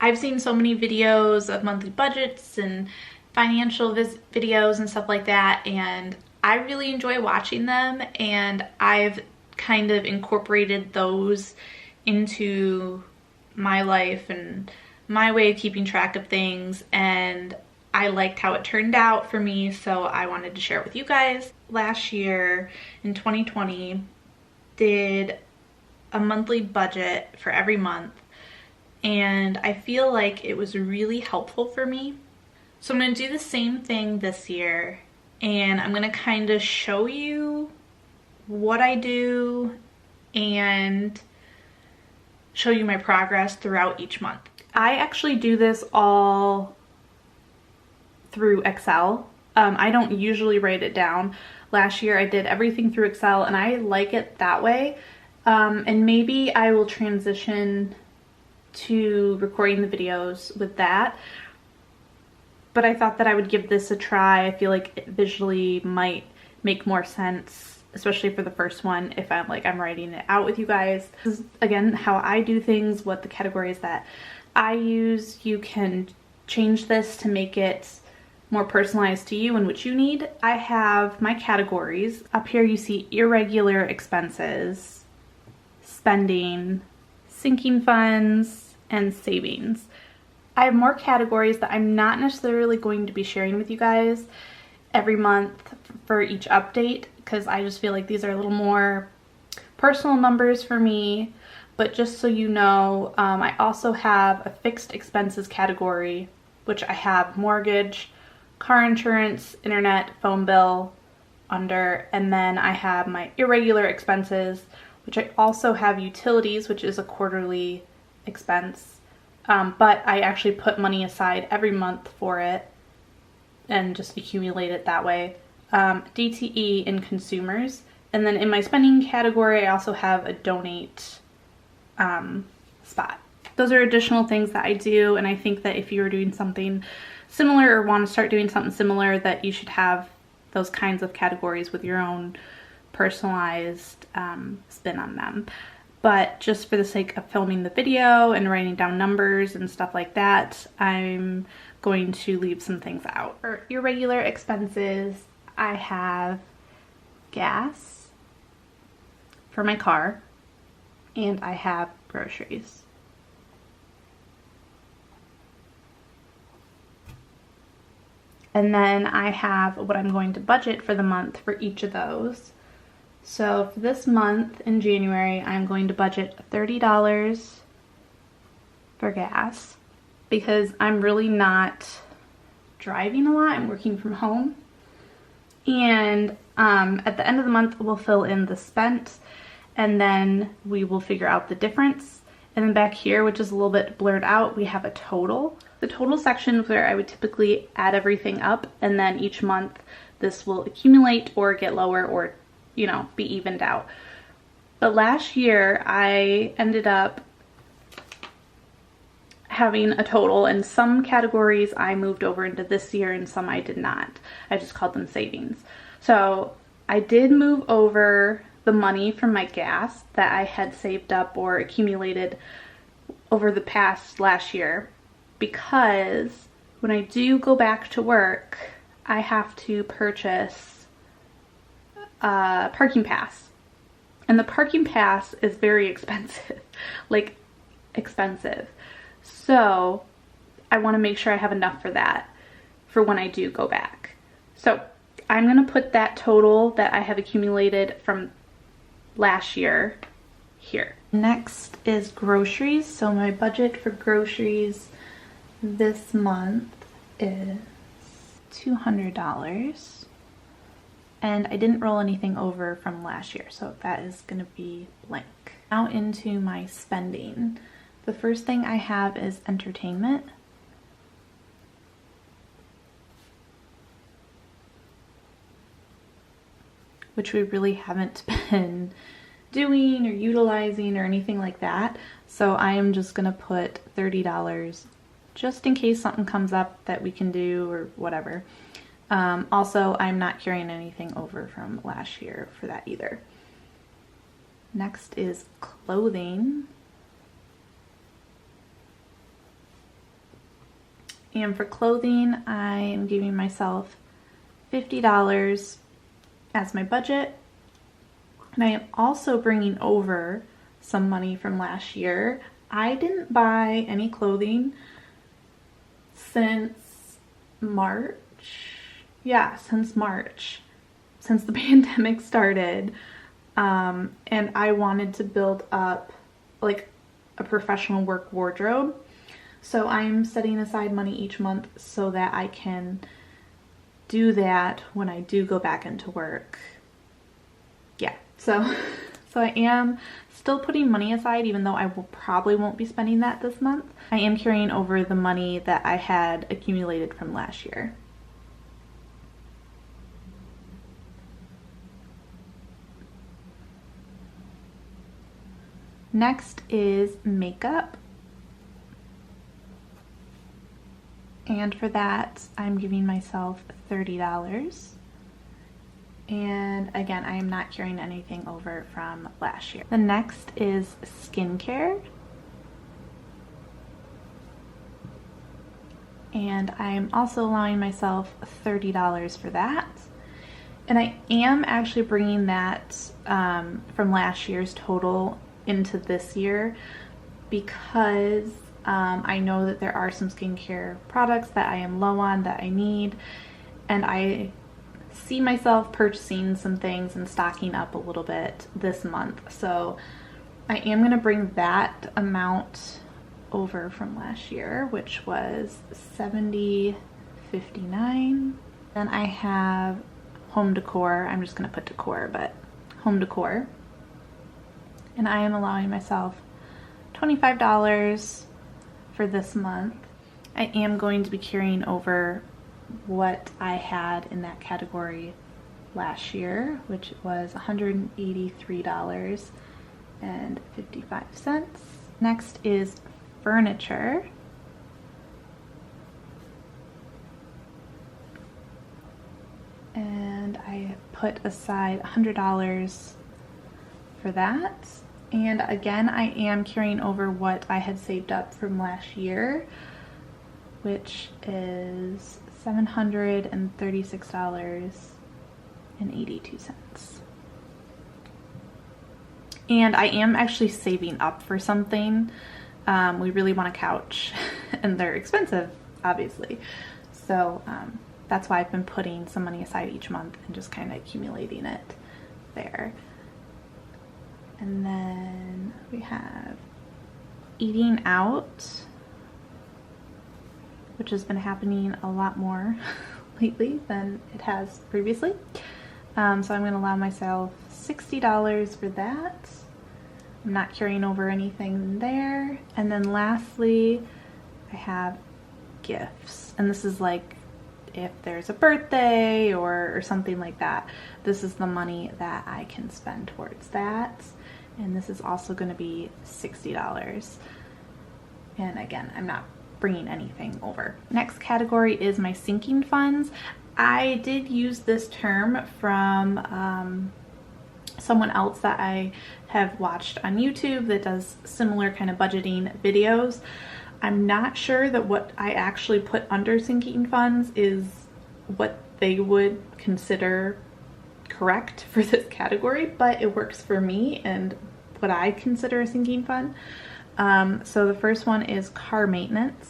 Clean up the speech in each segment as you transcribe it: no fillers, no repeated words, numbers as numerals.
I've seen so many videos of monthly budgets and financial videos and stuff like that, and I really enjoy watching them, and I've kind of incorporated those into my life and my way of keeping track of things, and I liked how it turned out for me, so I wanted to share it with you guys. Last year in 2020, did a monthly budget for every month, and I feel like it was really helpful for me. So I'm going to do the same thing this year, and I'm going to kind of show you what I do and show you my progress throughout each month. I actually do this all through Excel. I don't usually write it down. Last year I did everything through Excel, and I like it that way. And maybe I will transition to recording the videos with that. But I thought that I would give this a try. I feel like it visually might make more sense, especially for the first one, if I'm writing it out with you guys. This is, again, how I do things, what the categories that I use. You can change this to make it more personalized to you and what you need. I have my categories. Up here you see irregular expenses, spending, sinking funds, and savings. I have more categories that I'm not necessarily going to be sharing with you guys every month for each update, because I just feel like these are a little more personal numbers for me. But just so you know, I also have a fixed expenses category, which I have mortgage, car insurance, internet, phone bill under, and then I have my irregular expenses, which I also have utilities, which is a quarterly expense. But I actually put money aside every month for it and just accumulate it that way. DTE and consumers. And then in my spending category, I also have a donate spot. Those are additional things that I do, and I think that if you are doing something similar or want to start doing something similar, that you should have those kinds of categories with your own personalized spin on them. But just for the sake of filming the video and writing down numbers and stuff like that, I'm going to leave some things out. For irregular expenses, I have gas for my car, and I have groceries. And then I have what I'm going to budget for the month for each of those. So for this month in January, I'm going to budget $30 for gas because I'm really not driving a lot. I'm working from home. And at the end of the month, we'll fill in the spent, and then we will figure out the difference. And then back here, which is a little bit blurred out, we have a total. The total section is where I would typically add everything up, and then each month this will accumulate or get lower or, you know, be evened out. But last year I ended up having a total, and some categories I moved over into this year and some I did not. I just called them savings. So I did move over the money from my gas that I had saved up or accumulated over the past last year, because when I do go back to work, I have to purchase a parking pass. And the parking pass is very expensive, like expensive. So I want to make sure I have enough for that for when I do go back. So I'm going to put that total that I have accumulated from last year here. Next is groceries. So my budget for groceries this month is $200. And I didn't roll anything over from last year, so that is going to be blank. Now into my spending. The first thing I have is entertainment. Which we really haven't been doing or utilizing or anything like that. So I am just going to put $30 just in case something comes up that we can do or whatever. Also, I'm not carrying anything over from last year for that either. Next is clothing. And for clothing, I am giving myself $50 as my budget. And I am also bringing over some money from last year. I didn't buy any clothing since March. Yeah, since March, since the pandemic started. And I wanted to build up like a professional work wardrobe. So I'm setting aside money each month so that I can do that when I do go back into work. Yeah, so I am still putting money aside, even though I probably won't be spending that this month. I am carrying over the money that I had accumulated from last year. Next is makeup. And for that, I'm giving myself $30. And again, I am not carrying anything over from last year. The next is skincare. And I'm also allowing myself $30 for that. And I am actually bringing that from last year's total into this year because I know that there are some skincare products that I am low on that I need, and I see myself purchasing some things and stocking up a little bit this month. So I am going to bring that amount over from last year, which was $70.59. Then I have home decor. I'm just going to put decor, but home decor. And I am allowing myself $25 for this month. I am going to be carrying over what I had in that category last year, which was $183.55. Next is furniture. And I put aside $100 for that. And again, I am carrying over what I had saved up from last year, which is $736.82. And I am actually saving up for something. We really want a couch, and they're expensive, obviously. So that's why I've been putting some money aside each month and just kind of accumulating it there. And then we have eating out, which has been happening a lot more lately than it has previously. So I'm going to allow myself $60 for that. I'm not carrying over anything there. And then lastly, I have gifts. And this is like if there's a birthday or something like that. This is the money that I can spend towards that. And this is also going to be $60. And again, I'm not bringing anything over. Next category is my sinking funds. I did use this term from someone else that I have watched on YouTube that does similar kind of budgeting videos. I'm not sure that what I actually put under sinking funds is what they would consider correct for this category, but it works for me and what I consider a sinking fund. So the first one is car maintenance.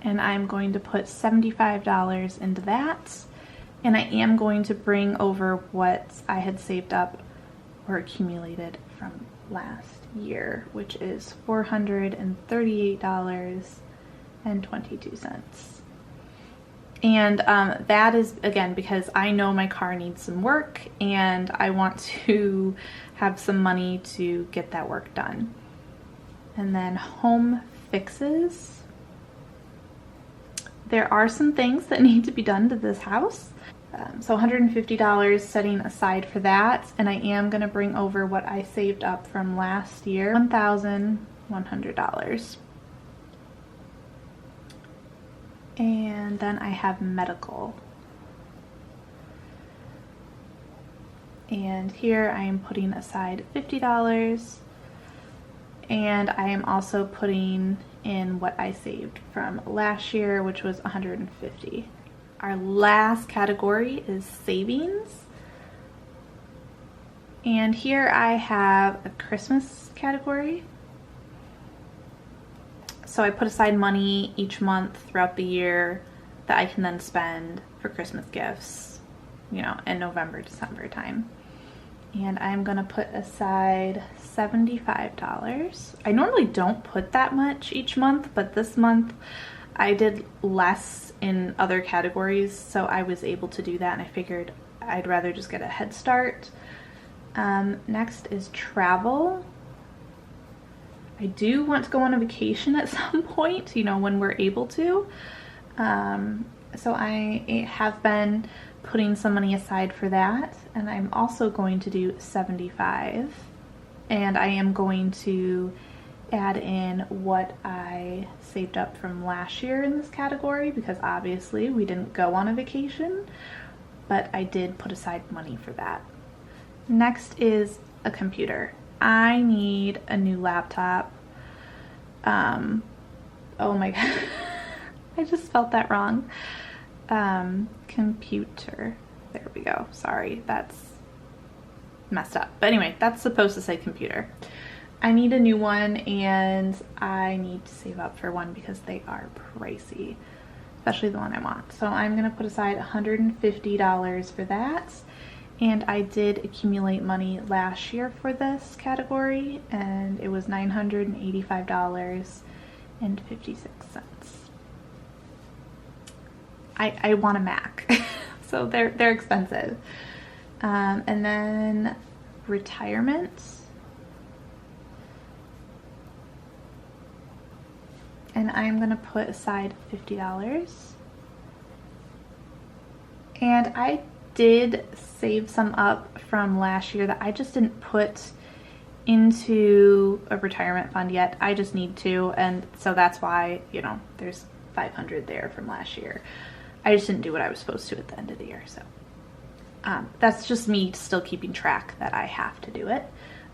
And I'm going to put $75 into that. And I am going to bring over what I had saved up or accumulated from last year, which is $438.22. And that is, again, because I know my car needs some work and I want to have some money to get that work done. And then home fixes. There are some things that need to be done to this house. So $150 setting aside for that. And I am going to bring over what I saved up from last year, $1,100. And then I have medical. And here I am putting aside $50, and I am also putting in what I saved from last year, which was $150. Our last category is savings. And here I have a Christmas category. So I put aside money each month throughout the year that I can then spend for Christmas gifts, you know, in November, December time. And I'm gonna put aside $75. I normally don't put that much each month, but this month I did less in other categories, so I was able to do that, and I figured I'd rather just get a head start. Next is travel. I do want to go on a vacation at some point, you know, when we're able to. So I have been putting some money aside for that, and I'm also going to do $75, and I am going to add in what I saved up from last year in this category, because obviously we didn't go on a vacation, but I did put aside money for that. Next is a computer. I need a new laptop. Oh my god, I just spelled that wrong. Computer. There we go. Sorry, that's messed up. But anyway, that's supposed to say computer. I need a new one, and I need to save up for one because they are pricey, especially the one I want. So I'm gonna put aside $150 for that. And I did accumulate money last year for this category, and it was $985.56. I want a Mac, so they're expensive. And then retirement. And I'm gonna put aside $50. And I did save some up from last year that I just didn't put into a retirement fund yet. I just need to, and so that's why, you know, there's $500 there from last year. I just didn't do what I was supposed to at the end of the year, so that's just me still keeping track that I have to do it,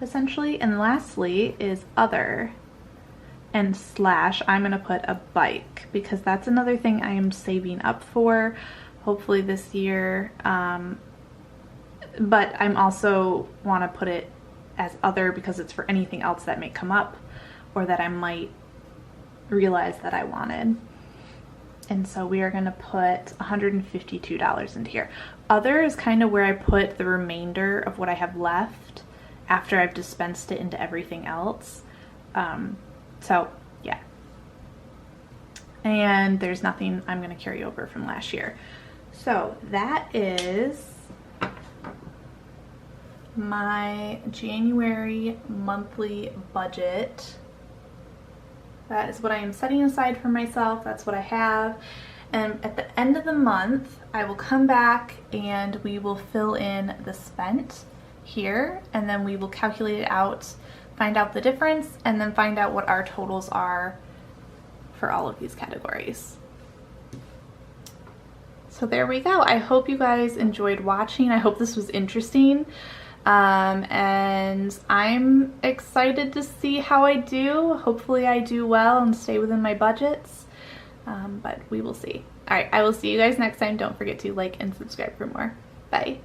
essentially. And lastly is other, and slash, I'm gonna put a bike, because that's another thing I am saving up for, hopefully this year, but I'm also want to put it as other because it's for anything else that may come up or that I might realize that I wanted. And so we are going to put $152 into here. Other is kind of where I put the remainder of what I have left after I've dispensed it into everything else. So yeah. And there's nothing I'm going to carry over from last year. So that is my January monthly budget. That is what I am setting aside for myself. That's what I have. And at the end of the month, I will come back and we will fill in the spent here, and then we will calculate it out, find out the difference, and then find out what our totals are for all of these categories. So there we go. I hope you guys enjoyed watching. I hope this was interesting. And I'm excited to see how I do. Hopefully I do well and stay within my budgets, but we will see. All right, I will see you guys next time. Don't forget to like and subscribe for more. Bye.